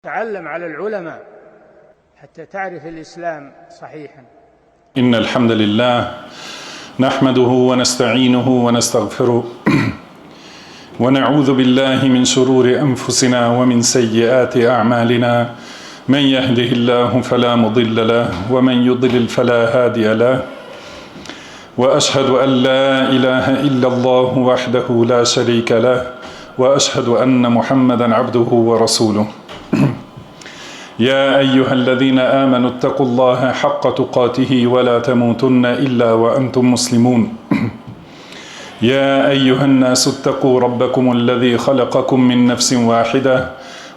تعلم على العلماء حتى تعرف الإسلام صحيحا. إن الحمد لله نحمده ونستعينه ونستغفره ونعوذ بالله من شرور أنفسنا ومن سيئات أعمالنا من يهده الله فلا مضل له ومن يضلل فلا هادي له وأشهد أن لا إله إلا الله وحده لا شريك له وأشهد أن محمدا عبده ورسوله يا أيها الذين آمنوا اتقوا الله حق تقاته ولا تموتن إلا وأنتم مسلمون يا أيها الناس اتقوا ربكم الذي خلقكم من نفس واحدة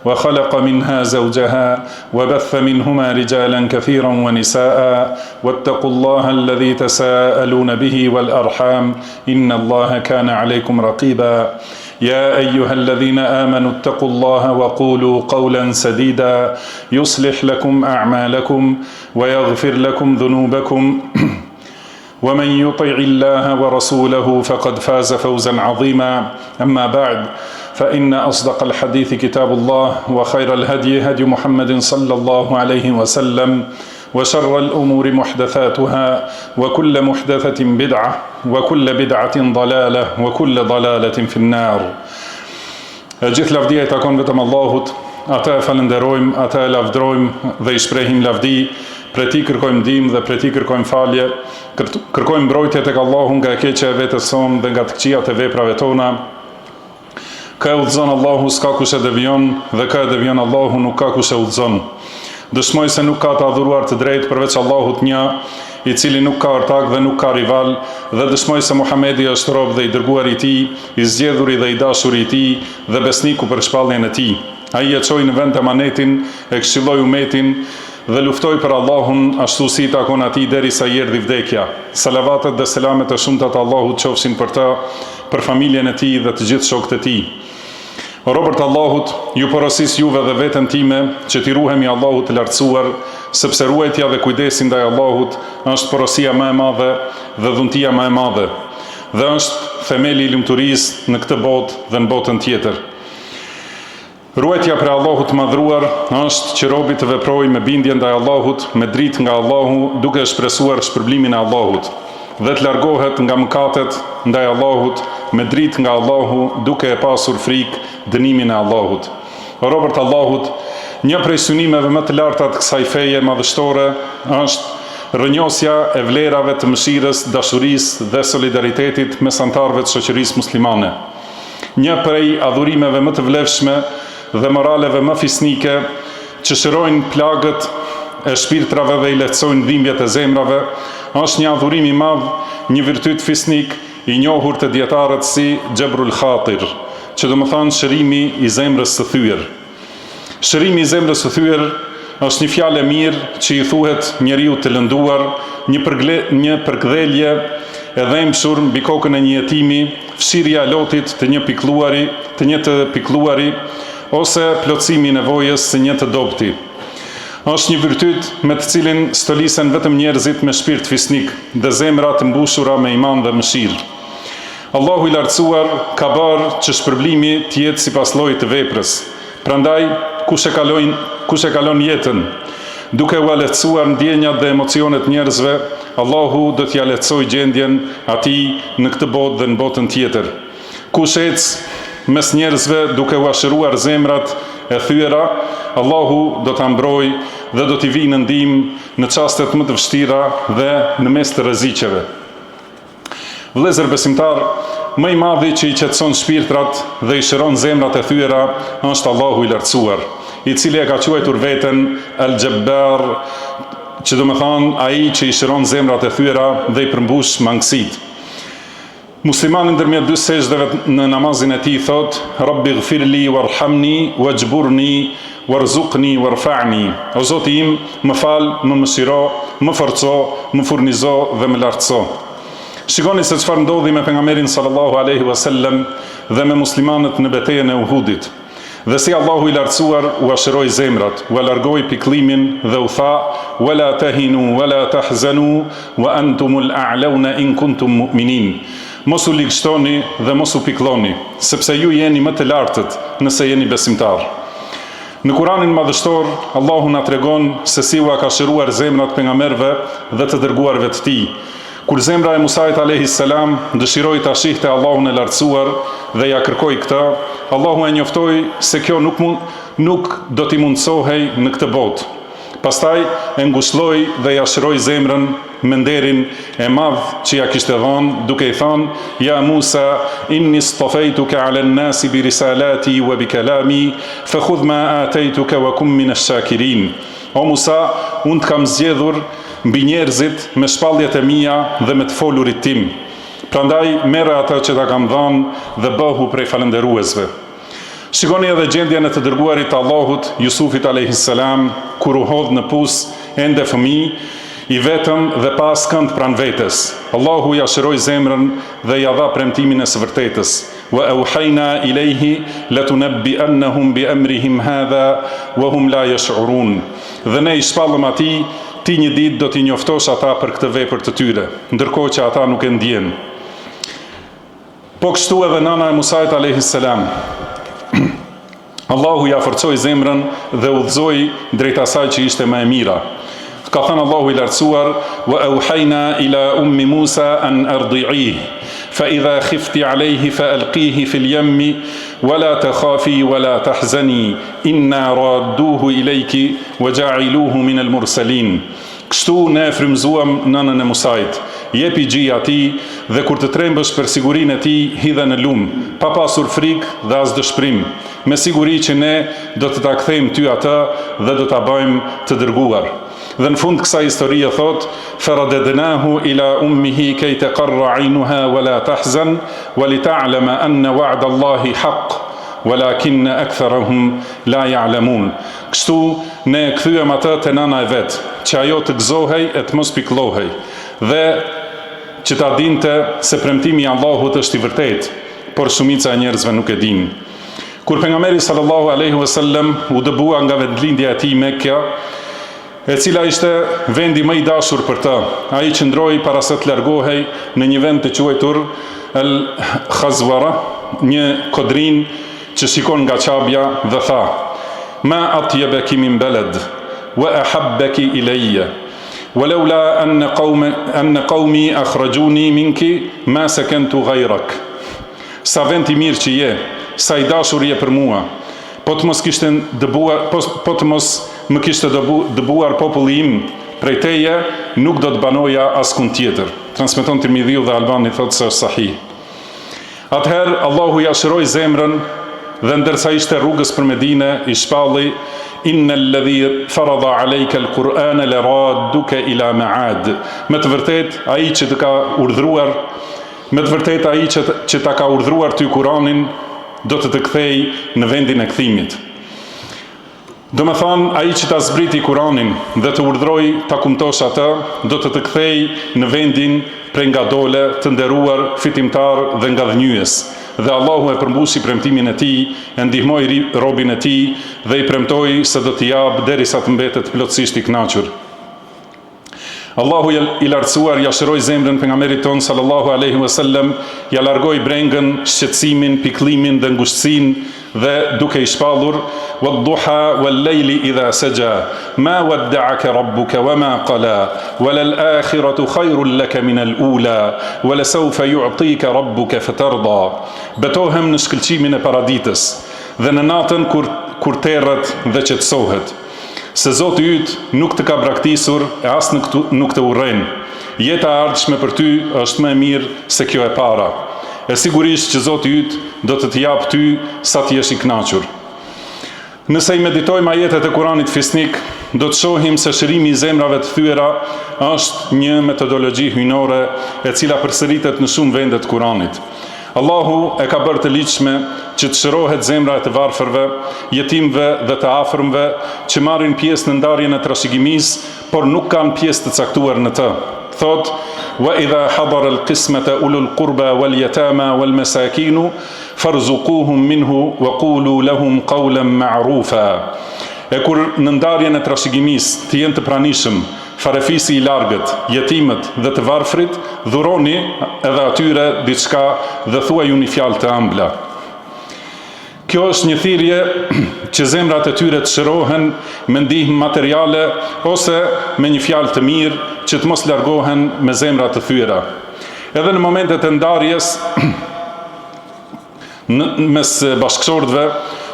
وخلق منها زوجها وبث منهما رجالا كثيرا ونساء واتقوا الله الذي تساءلون به والأرحام إن الله كان عليكم رقيبا يا أيها الذين آمنوا اتقوا الله وقولوا قولا سديدا يصلح لكم أعمالكم ويغفر لكم ذنوبكم ومن يطع الله ورسوله فقد فاز فوزا عظيما أما بعد فإن أصدق الحديث كتاب الله وخير الهدي هدي محمد صلى الله عليه وسلم وشر الأمور محدثاتها وكل محدثة بدعة وكل بدعة ضلالة وكل ضلالة في النار. Gjithë lavdia I takon vetëm Allahut, ata e falenderojmë, ata e lavdrojmë dhe I shprehim lavdi, prej Tij kërkojmë ndihmë dhe prej Tij kërkojmë falje, kërkojmë mbrojtje tek Allahu nga e keqja e vetes sonë dhe nga të këqijat e veprave tona. Ka e udhëzon Allahu s'ka kush e devion dhe ka e devion Allahu nuk ka kush e udhëzon. Dëshmoj se nuk ka të adhuruar të drejtë përveç Allahut një, I cili nuk ka ortak dhe nuk ka rival, dhe dëshmoj se Muhamedi është rob dhe I dërguar I Tij, I zgjedhuri dhe I dashuri I Tij dhe besniku për shpalljen e Tij. Ai e çoi në vend emanetin, e këshilloi umetin dhe luftoi për Allahun ashtu si takon atij derisa I erdhi vdekja. Salavatet dhe selamet e shumta të Allahut qofshin për ta, për familjen e Tij dhe të gjithë shokët e Tij. O robërt Allahut, ju porosis juve dhe veten time që t'i ruhemi Allahut të lartësuar, sepse ruajtja dhe kujdesi ndaj Allahut është porosia më e madhe dhe dhuntia më e madhe, dhe është themeli I lumturisë në këtë botë dhe në botën tjetër. Ruajtja për Allahut të madhruar është që robi të veprojë me bindje ndaj Allahut, me dritë nga Allahu, duke shpresuar shpërblimin e Allahut, dhe të largohet nga mëkatet ndaj Allahut, me dritë nga Allahu, duke e pasur frikë dënimin e Allahut. O robërt Allahut, një prej synimeve më të larta të kësaj feje madhështore është rrënjosja e vlerave të mëshirës, dashurisë dhe solidaritetit mes anëtarëve të shoqërisë muslimane. Një prej adhurimeve më të vlefshme dhe moraleve më fisnike që shërojnë plagët e shpirtrave dhe I lehtësojnë dhimbjet e zemrave, është një adhurim I madh, një virtyt fisnik I njohur të dietarët si Gjebrul Khatir, që do më thanë shërimi I zemrës së thyer. Shërimi I zemrës së thyer është një fjalë e mirë që I thuhet njeriu të lënduar, një përkdhelje e dhëmshur mbi kokën e një jetimi, fshirja e lotit të një të pikluari, ose plotësimi I nevojës së një të dobti. Është një virtyt me të cilin stolisen vetëm njerëzit me shpirt fisnik dhe zemra të mbushura me iman dhe mëshirë. Allahu I lartësuar ka bërë që shpërblimi të jetë sipas llojit të veprës. Prandaj, kush e kalon jetën duke u lehtësuar ndjenjat dhe emocionet njerëzve, Allahu do t'ia lehtësojë gjendjen atij në këtë botë dhe në botën tjetër. Kush ecë mes njerëzve duke u ashëruar zemrat e thyera, Allahu do ta mbrojë dhe do t'i vijë në ndihmë në çastet më të vështira dhe në mes të rreziqeve. Vëllezër besimtar, më I madhi që I qetëson shpirtrat dhe I shëron zemrat e thyera është Allahu I lartësuar, I cili e ka quajtur veten Al-Jabbar, që do të thonë ai që I shëron zemrat e thyera dhe I përmbush mangësitë. Muslimani ndërmjet dy sejdave në namazin e tij thot: Rabbi ighfirli warhamni wajburni warzuqni warfa'ni. O Zoti im, më fal, më mëshiro, më forco, më furnizo dhe më lartëso. Shikoni se çfarë ndodhi me pejgamberin sallallahu alaihi wasallam dhe me muslimanët në betejën e Uhudit. Dhe si Allahu I lartësuar u ashëroi zemrat, u largoi pikëllimin dhe u tha: "Wala tahinu wala tahzanu wa antumul a'launa in kuntum mu'minin." Mos u ligështoni dhe mos u pikëlloni, sepse ju jeni më të lartët nëse jeni besimtar. Në Kuranin madhështor, Allahu na tregon se si u ka shëruar zemrat pejgamberëve dhe të dërguarve të tij. Kur zemra e Musait alayhis salam dëshiroi ta shihte Allahun e lartësuar dhe ja kërkoi këtë, Allahu e njoftoi se kjo nuk do t'i mundsohej në këtë botë. Pastaj e ngushëlloi dhe ja shëroi zemrën me nderin e madh që ja kishte dhënë, duke i thënë: "Ja Musa, inni stafaytuka 'ala an-nasi bi risalati wa bi kalami, fa khudh ma ataytuka wa kum min ash-shakirin." O Musa, unë të kam zgjedhur mbi njerëzit me shpalljet e mia dhe me të folurit tim. Prandaj merre atë që ta kam dhënë dhe bëhu prej falënderuesve. Shikoni edhe gjendjen e të dërguarit të Allahut, Jusufit alayhis salam, kur u hodh në pus ende fëmijë, i vetëm dhe pa askënd pranë vetes. Allahu ja shëroi zemrën dhe ja dha premtimin e së vërtetës. Wa auhayna ilayhi latunabbi'annahum bi amrihim hadha wa hum la yash'urun. Dhe ne i shpallëm atij, ti një ditë do t'i njoftosh ata për këtë vepër të tyre, ndërkohë që ata nuk e ndjen. Po kështu edhe nana e Musait alayhis salam. Allahu ja forcoi zemrën dhe udhëzoi drejt asaj që ishte më e mira. Ka thënë Allahu i lartësuar: "Wa auhayna ila ummi Musa an ardi'ih, fa idha khifti alayhi fa alqihi fil yammi wa la takhafi wa la tahzani, inna radduhu ilayki wa ja'iluhu min al-mursalin." Kështu ne frymëzuam nënën e Musait. Jepi gjij atij dhe kur të trembësh për sigurinë e tij, hidhe në lum, pa pasur frikë dhe as dëshpërim, me siguri që ne do të ta kthejmë ty atë dhe do ta bëjmë të dërguar. Dhe në fund kësaj historie thot: "Faradadnahu ila ummihi kay taqarra 'aynuha wa la tahzan wa li ta'lama anna wa'da Allahi haqq walakinna aktharahum la ya'lamun." Kështu ne kthyem atë te nana e vet, që ajo të gëzohej e të mos pikëllohej dhe që ta dinte se premtimi i Allahut është i vërtetë, por shumica e njerëzve nuk e dinë. Kur pejgamberi sallallahu alaihi wasallam u dëbua nga vendlindja e tij Mekka, e cila ishte vendi më i dashur për të, ai qëndroi para se të largohej në një vend të quajtur El Khazwara, një kodrin që shikon nga qabja dhe tha: "Ma atyabaki min balad wa ahabbaki ilayya ولولا أن قومي أخرجوني منك ما سكنت غيرك." Sa vend i mirë që je, sa i dashur je për mua, po të mos më kishte dëbuar populli im prej teje, nuk do të banoja askund tjetër. Transmeton Tirmidhiu dhe Albani thotë se është sahih. Atëherë Allahu ja shëroi zemrën dhe ndërsa ishte rrugës për Medinë, i shpalli: "Inna alladhi farada alayka al-Qur'ana laradduka ila ma'ad." Me të vërtetë ai që të ka urdhëruar, me të vërtetë ai që ta ka urdhëruar ty Kur'anin, do të kthej në vendin e kthimit. Do me thonë, ai që ta zbriti Kur'anin dhe të urdhroi ta kumtosh atë, do të kthej në vendin prej nga dole, të nderuar, fitimtar dhe nga dhënjues. Dhe Allahu e përmbushi premtimin e tij, e ndihmoi robin e tij dhe i premtoi se do t'i jap derisa të mbetet plotësisht i kënaqur. Allahu i lartësuar ja shëroi zemrën pejgamberit ton sallallahu alaihi wasallam, ja largoi brengën, shqetësimin, pikëllimin dhe ngushtësinë dhe duke i shpallur: "Wad-duha wal-layli idha saja, ma wadda'aka rabbuka wama qala, walal-akhiratu khayrun laka min al-ula, walasawfa yu'tika rabbuka fatarda." Betohem në shkëlqimin e paraditës dhe në natën kur terret dhe qetësohet, se Zoti yt nuk të ka braktisur e as nuk të urren. Jeta e ardhshme për ty është më e mirë se kjo e para. E sigurisht që Zoti yt do të jap ty sa të jesh i kënaqur. Nëse i meditojmë ajetet e Kuranit fisnik, do të shohim se shërimi i zemrave të thyera është një metodologji hyjnore e cila përsëritet në shumë vende të Kuranit. Allahu e ka bërë të ligjshme që të shërohet zemra e të varfërve, jetimve dhe të afërmve që marrin pjesë në ndarjen e trashëgimisë, por nuk kanë pjesë të caktuar në të. Thot: "Wa idha hadara al-qismata ulul qurba wal yatama wal masakin farzuquhum minhu wa qulu lahum qawlan ma'rufa." E kur në ndarjen e trashëgimisë të jenë të pranishëm farefisi i largët, jetimët dhe të varfrit, dhuroni edhe atyre diçka dhe thuaj një fjalë të ëmbla. Kjo është një thirrje që zemrat e tyre të shërohen me ndihmë materiale ose me një fjalë të mirë që të mos largohen me zemra të thyera. Edhe në momentet e ndarjes mes bashkëshortëve,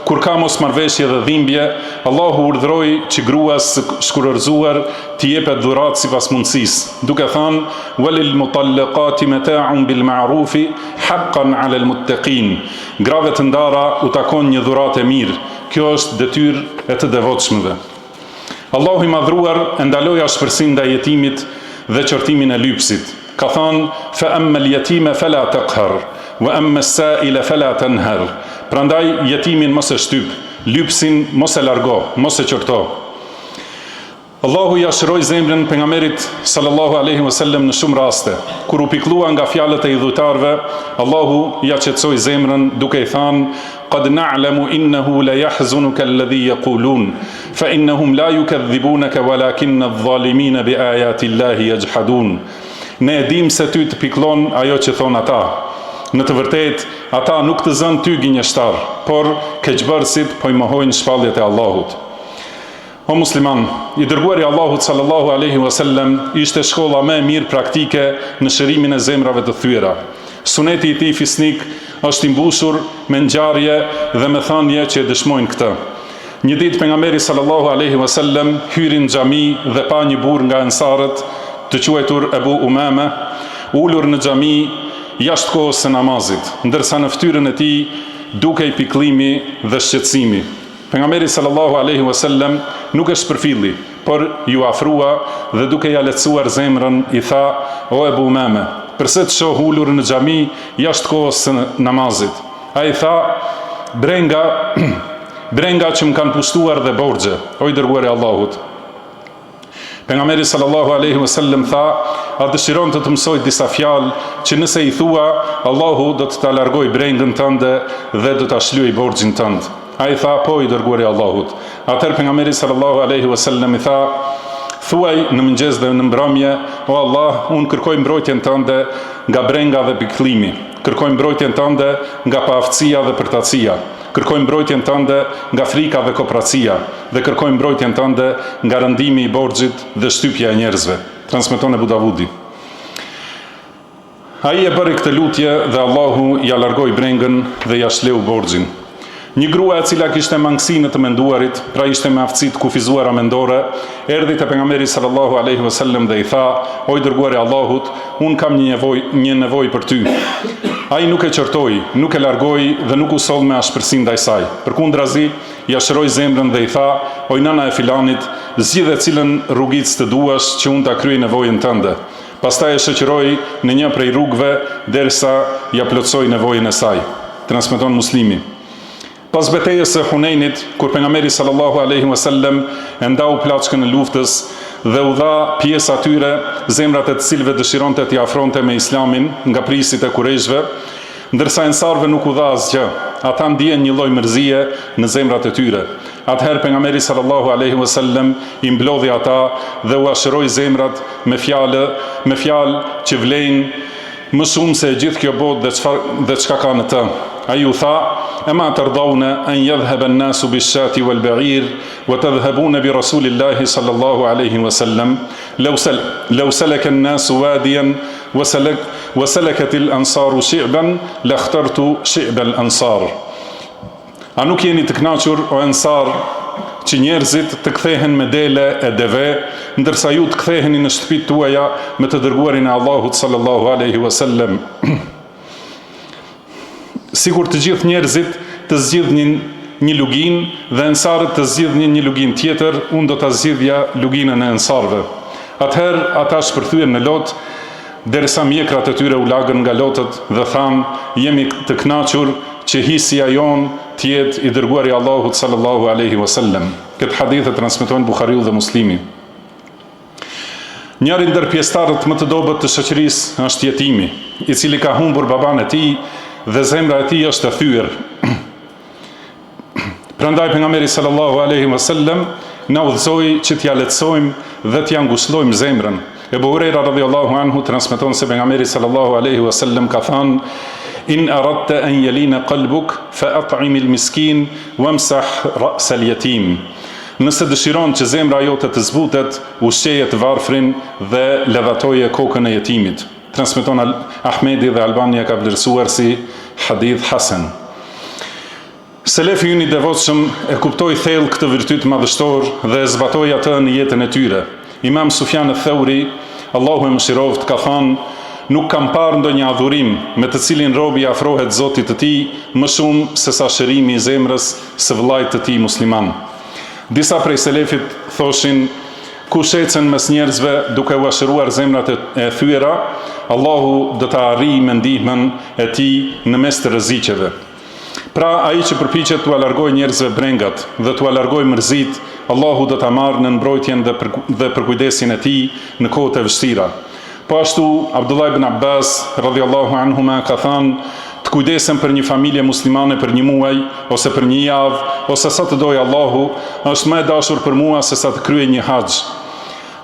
kur ka mosmarrveshje dhe dhimbje, Allahu urdhëroi që gruas së shkurorzuar t'i jepet dhuratë sipas mundësisë, duke thënë: "Walil mutallaqati mata'un bil ma'rufi haqqan 'alal muttaqin." Grave të ndara u takon një dhuratë e mirë. Kjo është detyrë e të devotshmëve. Allahu i madhruar e ndaloi ashpërsinë ndaj jetimit dhe qortimin e lypsit. Ka thënë: "Fa amma al-yatima fala taqhar, wa amma as-sa'ila fala tanhar." Prandaj jetimin mos e shtyp, lypsin mos e largo, mos e qorto. Allahu ja shëroi zemrën pejgamberit sallallahu alaihi wasallam në shumë raste. Kur u pikllua nga fjalët e idhujtarëve, Allahu ja qetësoi zemrën duke i thënë: "Qad na'lamu innahu la yahzunuka alladhi yaqulun, fa innahum la yukadhibunaka walakinna adh-dhalimina bi ayati Allahi yajhadun." Ne e dim se ty të pikllon ajo që thon ata. Në të vërtetë, ata nuk të zënë ty gënjeshtar, por keqbërësit po i mohojnë shpalljet e Allahut. O musliman, i dërguari Allahut sallallahu alaihi wasallam ishte shkolla më e mirë praktike në shërimin e zemrave të thyera. Suneti i tij fisnik është i mbushur me ngjarje dhe me thënie që dëshmojnë këtë. Një ditë pejgamberi sallallahu alaihi wasallam hyri në xhami dhe pa një burr nga ansarët, të quajtur Ebu Umame, ulur në xhami jashtë kohës së namazit, ndërsa në fytyrën e tij dukej pikëllimi dhe shqetësimi. Pejgamberi sallallahu alaihi wasallam nuk e shpërfilli, por ju afrua dhe duke ja lehtësuar zemrën i tha: "O Ebu Umame, pse të shoh ulur në xhami jashtë kohës së namazit?" Ai tha: Brenga që më kanë pushtuar dhe borxhe, o i dërguari i Allahut." Pejgamberi sallallahu alaihi wasallam tha: "A dëshiron të mësoj disa fjalë që nëse i thua, Allahu do të ta largoj brengën tënde dhe do ta shlyej borxhin tënd?" Ai tha: "Po, i dërguari i Allahut." Atëherë pejgamberi sallallahu alaihi wasallam i tha: "Thuaj në mëngjes dhe në mbrëmje, o Allah, unë kërkoj mbrojtjen tënde nga brenga dhe pikëllimi. Kërkoj mbrojtjen tënde nga paaftësia dhe përtatësia. Kërkoj mbrojtjen tënde nga frika dhe kopracia, dhe kërkoj mbrojtjen tënde nga rëndimi i borxhit dhe shtypja e njerëzve." Transmeton Abu Davudi. Ai e bëri këtë lutje dhe Allahu ja largoi brengën dhe ja shleu borxhin. Një grua e cila kishte mangësi në të menduarit, pra ishte me aftësi të kufizuara mendore, erdhi te pejgamberi sallallahu alaihi wasallam dhe i tha: "O i dërguari i Allahut, un kam një nevojë për ty." Ai nuk e qortoi, nuk e largoi dhe nuk u soll me ashpërsinë ndaj saj. Përkundrazi, ja shëroi zemrën dhe i tha: "O nëna e filanit, zgjidhe cilën rrugicë të duash që unë ta kryej nevojën tënde." Pastaj e shoqëroi në një prej rrugëve derisa ja plotsoi nevojën e saj. Transmeton Muslimi. Pas betejës së Hunenit, kur pejgamberi sallallahu alaihi wasallam e ndau plaçkën e luftës dhe u dha pjesë atyre, zemrat e të cilëve dëshironte t'i afronte me islamin nga prisit e kurejshve, ndërsa ensarve nuk u dha asgjë. Ata ndjen një lloj mërzie në zemrat e tyre. Atëherë pejgamberi sallallahu alaihi wasallam i mblodhi ata dhe u ashëroi zemrat me fjalë që vlejnë më shumë se gjithë kjo botë dhe çka ka në të. Ai u tha: "Ema tardawna an yadhhaba an-nasu bish-shati wal-ba'ir wa tadhhabuna bi rasulillahi sallallahu alaihi wasallam law salaka an-nasu wadiyan wa salakat al-ansaru shi'ban la ikhtartu shi'b al-ansar." A nuk jeni të kënaqur, o ansar, që njerëzit të kthehen me dele e deve, ndërsa ju të ktheheni në shtëpitë tuaja me të dërguarin e Allahut sallallahu alaihi wasallam? Sikur të gjithë njerëzit të zgjidhnin një lugin dhe ansarët të zgjidhnin një lugin tjetër, unë do ta zgjidhja luginën e ansarëve. Atëherë ata shpërthyen në lot, derisa mjekrat e tyre u lagën nga lotët dhe thanë: "Jemi të kënaqur që hisja jon të jetë i dërguari i Allahut sallallahu alaihi wasallam." Këtë hadith e transmetojnë Buhariu dhe Muslimi. Njëri ndër pjesëtarët më të dobët të shoqërisë është jetimi, i cili ka humbur baban e tij dhe zemra e tij është e thyer. Prandaj pejgamberi sallallahu alaihi wasallam na udhëzoi që t'ia lehtësojmë dhe t'ia ngushëllojmë zemrën. Ebu Hurajra radhiyallahu anhu transmeton se pejgamberi sallallahu alaihi wasallam ka thënë: in aradta an yalina qalbuk fa at'im al-miskin wamsah ra's al-yatim. Nëse dëshiron që zemra jote të zbutet, ushqeje të varfrin dhe lëvatoje kokën e jetimit. Transmeton Ahmedi dhe Albania ka vlerësuar si hadith hasan. Selefi ynë i devotshëm e kuptoi thellë këtë virtyt madhështor dhe e zbatoi atë në jetën e tyre. Imam Sufjan al-Thauri, Allahu e mëshiroft, ka thënë: nuk kam parë ndonjë adhurim me të cilin robi afrohet Zotit të tij më shumë se sa shërimi i zemrës së vëllait të tij musliman. Disa prej selefit thoshin: kush ecën mes njerëzve duke u ashëruar zemrat e thyera, Allahu do ta arrijë me ndihmën e tij në mes të rreziqeve. Pra ai që përpiqet t'u largojë njerëzve brengat dhe t'u largojë mërzit, Allahu do ta marrë në mbrojtjen dhe përkujdesin e tij në kohët e vështira. Po ashtu Abdullah ibn Abbas radhiyallahu anhuma ka thënë: të kujdesem për një familje muslimane për një muaj, ose për një javë, ose sa të dojë Allahu, është më e dashur për mua se sa të kryej një haxh.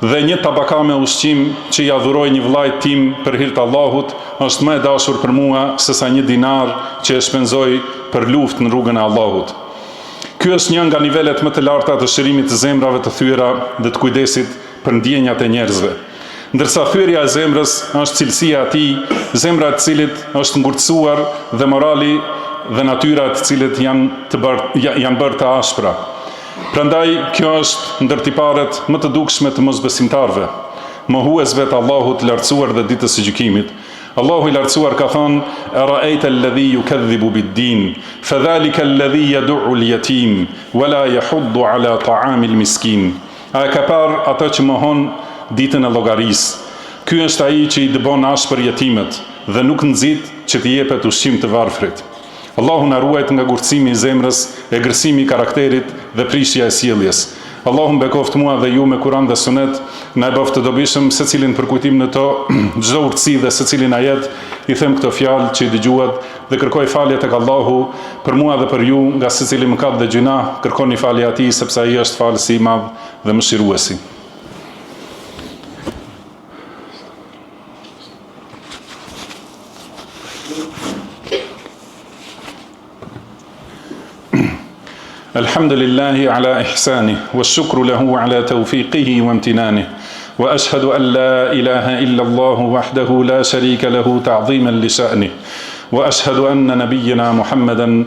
Dhe një tabaka me ushqim që ja dhuroj një vllajt tim për hir të Allahut, është më e dashur për mua se sa një dinar që e shpenzoj për luftë në rrugën e Allahut. Ky është një nga nivelet më të larta të shërimit të zemrave të thyera dhe të kujdesit për ndjenjat e njerëzve. Ndërsa thyerja e zemrës është cilësia e tij, zemra e cilit është ngurtësuar dhe morali dhe natyra të cilit janë bërë të ashpra. Prandaj kjo është ndër tiparet më të dukshme të mosbesimtarëve, mohuesve të Allahut të lartësuar dhe ditës së gjykimit. Allahu i lartësuar ka thënë: "Ara'ayta alladhi yukadhibu bid-din, fadhalika alladhi yad'u al-yatim, wala yahuddu 'ala ta'amil miskin." A e ka parë atë që mohon ditën e llogarisë? Ky është ai që i dëbon ashpër jetimet dhe nuk nxit që t'i jepet ushqim të varfrit. Allahu na ruajt nga ngurtësimi i zemrës, e gërësimi i karakterit dhe prishja e sjelljes. Allahu bekoft mua dhe ju me Kur'an dhe Sunet, na e bëft të dobishëm secilin për kujtim në to, çdo urtësi dhe secilin ajet, i them këto fjalë që i dëgjuat dhe kërkoj falje tek Allahu për mua dhe për ju nga secili mëkat dhe gjuna, kërkoni falje atij sepse ai është falësi i madh dhe mëshiruesi. الحمد لله على إحسانه والشكر له على توفيقه وامتنانه وأشهد أن لا إله إلا الله وحده لا شريك له تعظيما لشأنه وأشهد أن نبينا محمدا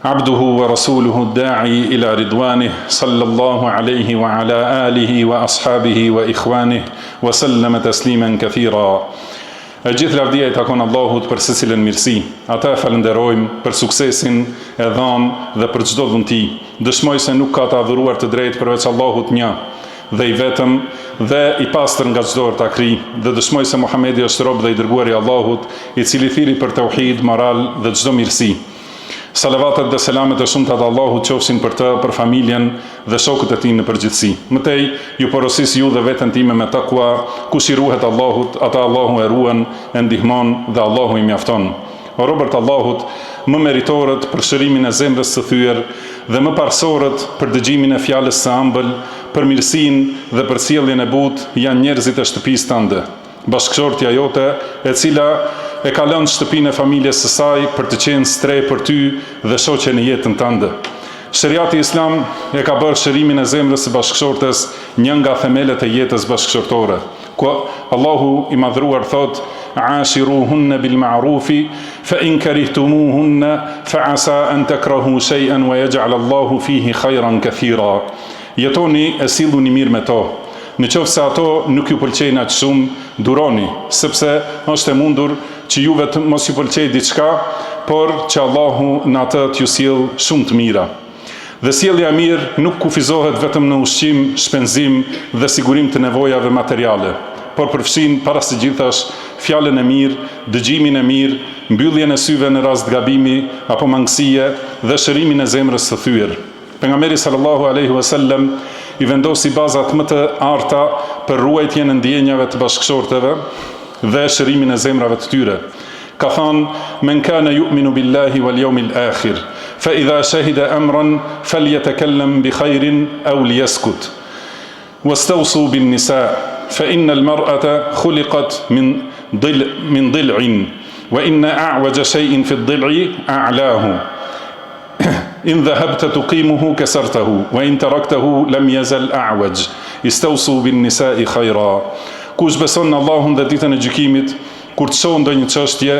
عبده ورسوله الداعي إلى رضوانه صلى الله عليه وعلى آله وأصحابه وإخوانه وسلم تسليما كثيرا. E gjithë lavdia i takon Allahut për secilën mirësi. Ata e falenderojmë për suksesin e dhanë dhe për çdo dhunti. Dëshmoj se nuk ka të adhuruar të drejtë përveç Allahut një dhe i vetëm dhe i pastër nga çdo ortakri, dhe dëshmoj se Muhamedi është rob dhe i dërguari i Allahut, i cili thiri për tauhid, moral dhe çdo mirësi. Salavatet dhe selamet e shumta të Allahut qofshin për të, për familjen dhe shokët e tij në përgjithësi. Mëtej ju porosis ju dhe veten time me takua, kush i ruhet Allahut, ata Allahu e ruan, e ndihmon dhe Allahu i mjafton. O robërt Allahut, më meritorët për shërimin e zemrës së thyer dhe më parsorët për dëgjimin e fjalës së ëmbël, për mirësinë dhe për sjelljen e butë janë njerëzit e shtëpisë tënde. Bashkëshortja jote, e cila e ka lënë shtëpinë e familjes së saj për të qenë strej për ty dhe shoqe në jetën tënde. Sheriati Islam e ka bërë shërimin e zemrës së bashkëshortes një nga themelet e jetës bashkëshortore, ku Allahu i madhruar thot: "Ashiruhunna bil ma'rufi, fa in karihtumuhunna fa asa an takrahu shay'an wa yaj'al Allahu fihi khayran kathira." Jetoni e silluni mirë me to. Në qoftë se ato nuk ju pëlqejnë aq shumë, duroni, sepse është e mundur që juve të mos ju pëlqej diçka, por që Allahu në atë t'ju sjell shumë të mira. Dhe sjellja e mirë nuk kufizohet vetëm në ushqim, shpenzim dhe sigurim të nevojave materiale, por përfshin para së gjithash fjalën e mirë, dëgjimin e mirë, mbylljen e syve në rast gabimi apo mangësie dhe shërimin e zemrës së thyer. Pejgamberi sallallahu alaihi wasallam i vendosi bazat më të arta për ruajtjen e ndjenjave të bashkëshorteve dhe shërimin e zemrave të tyre. Ka thënë: "Men kana yu'minu billahi wal yawmil akhir, fa idha shahida amran falyatakallam bi khairin aw liyaskut. Wastawsu bin nisa, fa inna al mar'ata khuliqat min dil'in wa inna a'waja shay'in fi ad-dil'i a'lahu in dhahabta tuqimuhu kasartahu wa in taraktahu lam yazal a'waj istawsu bin nisa'i khayra. Kush beson në Allahun dhe ditën e gjykimit, kur të shohë ndonjë çështje,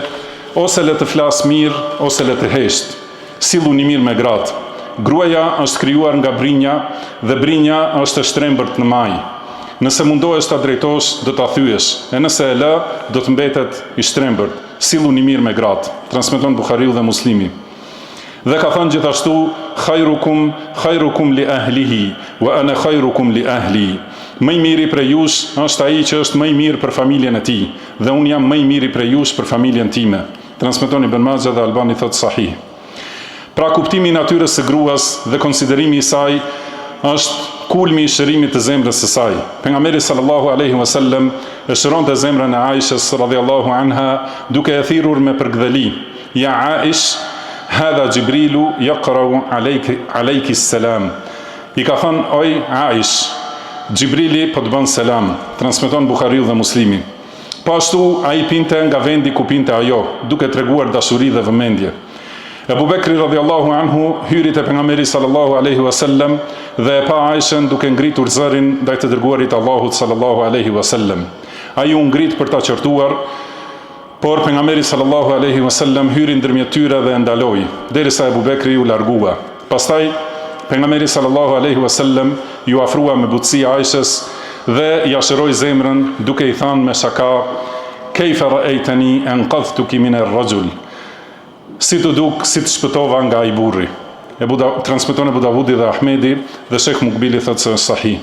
ose le të flas mirë ose le të hesht, silluni mirë me gratë. Gruaja është krijuar nga brinja dhe brinja është e shtrembërt në maj. Nëse mundohesh ta drejtosh, do ta thyesh, e nëse e lë, do të mbetet i shtrembërt. Silluni mirë me gratë. Transmeton Buhariu dhe Muslimi. Dhe ka thënë gjithashtu, khairukum li ahlihi wa ana khairukum li ahli. Më i miri prej jush është ai që është më i mirë për familjen e tij, dhe unë jam më i miri prej jush për familjen time. Transmeton Ibn Majah dhe Albani thotë sahih. Pra kuptimi i natyrës së gruas dhe konsiderimi i saj është kulmi i shërimit të zemrës së saj. Pejgamberi sallallahu alaihi wasallam e shëronte zemrën e Aishës radhiyallahu anha duke e thirrur me përgdheli: "Ya Aish, hadha Jibrilu yaqra'u alayki salam." I ka thënë: "Oj Aish, Gjibrili po të bën selam." Transmeton Buhariu dhe Muslimi. Po ashtu ai pinte nga vendi ku pinte ajo, duke treguar dashuri dhe vëmendje. Ebu Bekri radhiyallahu anhu hyri te pejgamberi sallallahu alaihi wasallam dhe e pa Aishën duke ngritur zërin ndaj të dërguarit Allahut sallallahu alaihi wasallam. Ai u ngrit për ta qortuar, por pejgamberi sallallahu alaihi wasallam hyri ndërmjet tyre dhe e ndaloi, derisa Ebu Bekri u largua. Pastaj pejgamberi sallallahu alaihi wasallam ju afrua me butësi Aishës dhe ja shëroi zemrën duke i thënë me shaka: "Kayfa ra'aytani anqadhtuki min ar-rajul?" Si të duk, si të shpëtova nga ai burri. Transmeton Abu Davudi dhe Ahmedi dhe Sheikh Mukbili thotë se është sahih.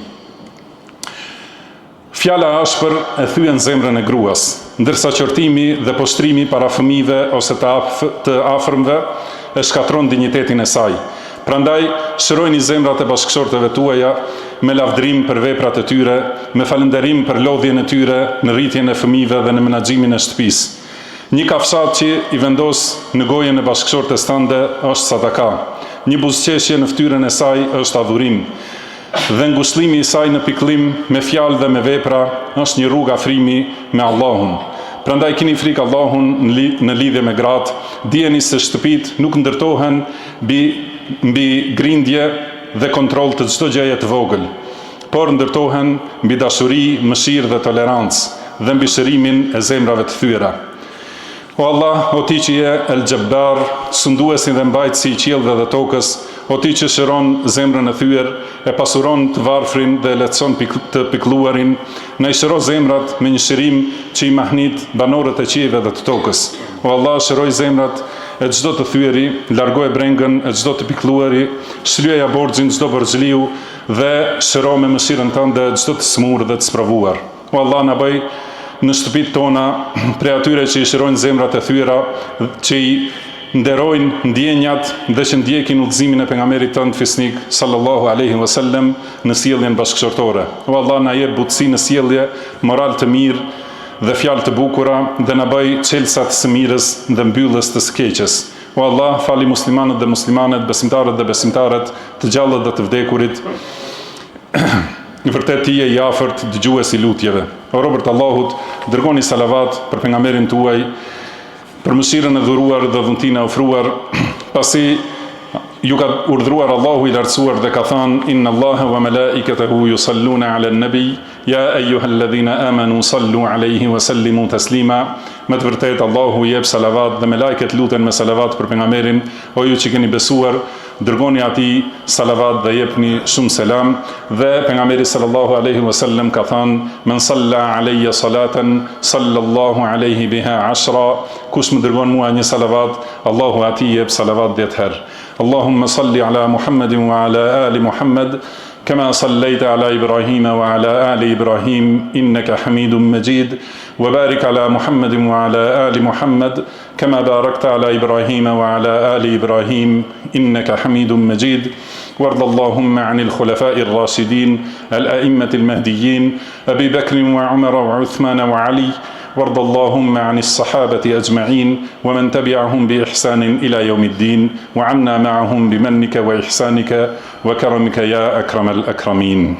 Fjala ashpër e thyen zemrën e gruas, ndërsa qortimi dhe poshtrimi para fëmijëve ose të afërmve e shkatron dinjitetin e saj. Prandaj, shërojni zemrat e bashkëshorteve tuaja me lavdrim për veprat e tyre, me falënderim për lodhjen e tyre në rritjen e fëmijëve dhe në menaxhimin e shtëpisë. Një kafshat që i vendos në gojen e bashkëshortes tënde është sadaka. Një buzëqeshje në fytyrën e saj është adhurim. Dhe ngushëllimi i saj në pikëllim me fjalë dhe me vepra është një rrugë afrimi me Allahun. Prandaj keni frikë Allahun në lidhje me gratë, dijeni se shtëpitë nuk ndërtohen mbi grindje dhe kontroll të çdo gjëje të vogël, por ndërtohen mbi dashuri, mëshirë dhe tolerancë dhe mbi shërimin e zemrave të thyera. O Allah, o ti që je El Gjabbar, sunduesi dhe mbajtësi i qiellve dhe tokës, o ti që shëron zemrën e thyer, e pasuron të varfrin dhe lehtëson të pikëlluarin, na i shëro zemrat me një shërim që i mahnit banorët e qiellve dhe të tokës. O Allah, shëroj zemrat e çdo të thyeri, largoje brengën e çdo të pikëlluari, shlyeja borxhin çdo borxhliu dhe shëro me mëshirën tënde çdo të smur dhe të sprovuar. O Allah, na bëj në shtëpitë tona prej atyre që i shërojnë zemrat e thyera, që i nderojnë ndjenjat dhe që ndjekin udhëzimin e pejgamberit tënd fisnik sallallahu alaihi wasallam në sjelljen bashkëshortore. O Allah, na jep butësi në sjellje, moral të mirë dhe fjalë të bukura dhe na bëj çelësa të së mirës dhe mbyllës të së keqes. O Allah, fali muslimanët dhe muslimanet, besimtarët dhe besimtaret, të gjallët dhe të vdekurit. Në vërtet ti je i afërt dëgjues i lutjeve. O robërt Allahut, dërgoni salavat për pejgamberin tuaj, për mëshirën e dhuruar dhe dhuntinë e ofruar, pasi ju ka urdhëruar Allahu i lartësuar dhe ka thënë: Inna Allaha wa malaikatahu yusalluna 'alan nabi, ya ayyuhalladhina amanu sallu 'alayhi wa sallimu taslima. Me të vërtetë Allahu jep salavat dhe me lajket luten me salavat për pejgamberin. O ju që keni besuar, dërgoni atij salavat dhe jepni shumë selam. Dhe pejgamberi sallallahu alaihi wasallam ka thënë: Men salla alayya salatan sallallahu alaihi biha 10. Kush më dërgon mua një salavat, Allahu atij jep salavat 10 herë. Allahumma salli ala Muhammadin wa ala ali Muhammad كما صليت على إبراهيم وعلى آل إبراهيم إنك حميد مجيد وبارك على محمد وعلى آل محمد كما باركت على إبراهيم وعلى آل إبراهيم إنك حميد مجيد وارض اللهم عن الخلفاء الراشدين الأئمة المهديين أبي بكر وعمر وعثمان وعلي وارض اللهم عن الصحابة أجمعين ومن تبعهم بإحسان إلى يوم الدين وعنا معهم بمنك وإحسانك وكرمك يا أكرم الأكرمين.